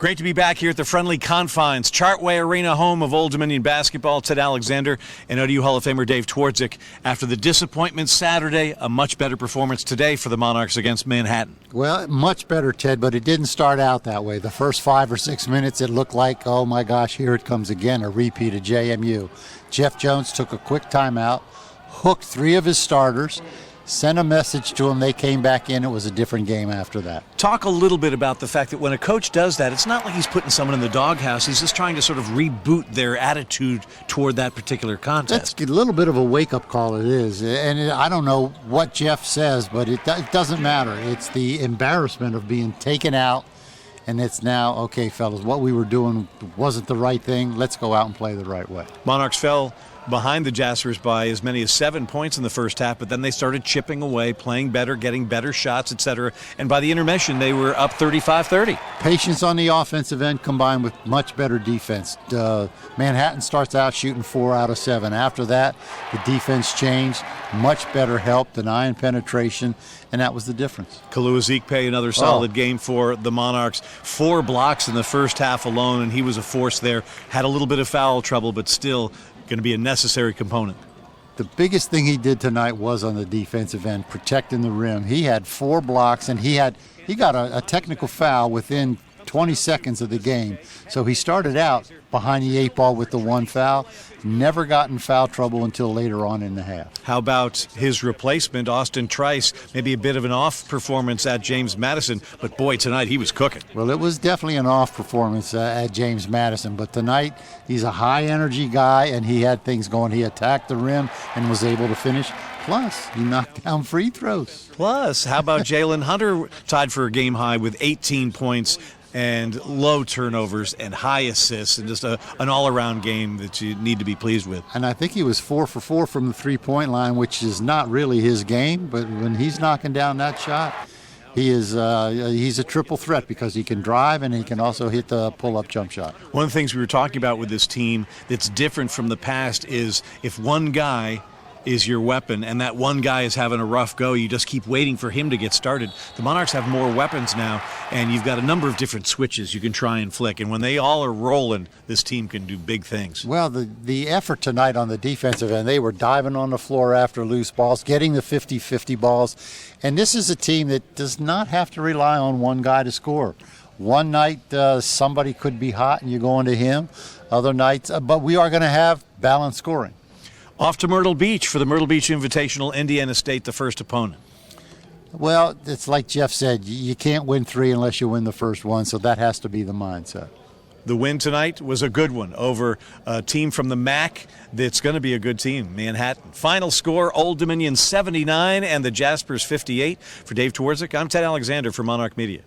Great to be back here at the friendly confines, Chartway Arena, home of Old Dominion basketball. Ted Alexander and ODU Hall of Famer Dave Twardzik. After the disappointment Saturday, a much better performance today for the Monarchs against Manhattan. Well, much better, Ted, but it didn't start out that way. The first 5 or 6 minutes, it looked like, oh my gosh, here it comes again, a repeat of JMU. Jeff Jones took a quick timeout, hooked 3 of his starters, sent a message to them. They came back in. It was a different game after that. Talk a little bit about the fact that when a coach does that, it's not like he's putting someone in the doghouse. He's just trying to sort of reboot their attitude toward that particular contest. That's a little bit of a wake-up call, it is. And I don't know what Jeff says, but it doesn't matter. It's the embarrassment of being taken out, and it's now, okay, fellas, what we were doing wasn't the right thing. Let's go out and play the right way. Monarchs fell behind the Jaspers by as many as 7 points in the first half, but then they started chipping away, playing better, getting better shots, etc. And by the intermission, they were up 35-30. Patience on the offensive end combined with much better defense. Manhattan starts out shooting 4 out of 7. After that, the defense changed, much better help, denying penetration, and that was the difference. Kalu Ezekpe, another solid game for the Monarchs. 4 blocks in the first half alone, and he was a force there. Had a little bit of foul trouble, but still going to be a necessary component. The biggest thing he did tonight was on the defensive end, protecting the rim. He had 4 blocks, and he got a technical foul within 20 seconds of the game. So he started out behind the 8 ball with the 1 foul, never got in foul trouble until later on in the half. How about his replacement, Austin Trice? Maybe a bit of an off performance at James Madison, but boy, tonight he was cooking. Well, it was definitely an off performance at James Madison, but tonight he's a high energy guy and he had things going. He attacked the rim and was able to finish. Plus, he knocked down free throws. Plus, how about Jalen Hunter, tied for a game high with 18 points and low turnovers and high assists, and just an all-around game that you need to be pleased with. And I think he was 4 for 4 from the three-point line, which is not really his game, but when he's knocking down that shot, he's a triple threat because he can drive and he can also hit the pull-up jump shot. One of the things we were talking about with this team that's different from the past is if one guy is your weapon, and that one guy is having a rough go, you just keep waiting for him to get started. The Monarchs have more weapons now, and you've got a number of different switches you can try and flick, and when they all are rolling, this team can do big things. Well, the effort tonight on the defensive end, they were diving on the floor after loose balls, getting the 50-50 balls, and this is a team that does not have to rely on one guy to score. One night, somebody could be hot and you're going to him. Other nights, but we are going to have balanced scoring. Off to Myrtle Beach for the Myrtle Beach Invitational. Indiana State, the first opponent. Well, it's like Jeff said, you can't win 3 unless you win the first one, so that has to be the mindset. The win tonight was a good one over a team from the MAC that's going to be a good team, Manhattan. Final score, Old Dominion 79 and the Jaspers 58. For Dave Twardzik, I'm Ted Alexander for Monarch Media.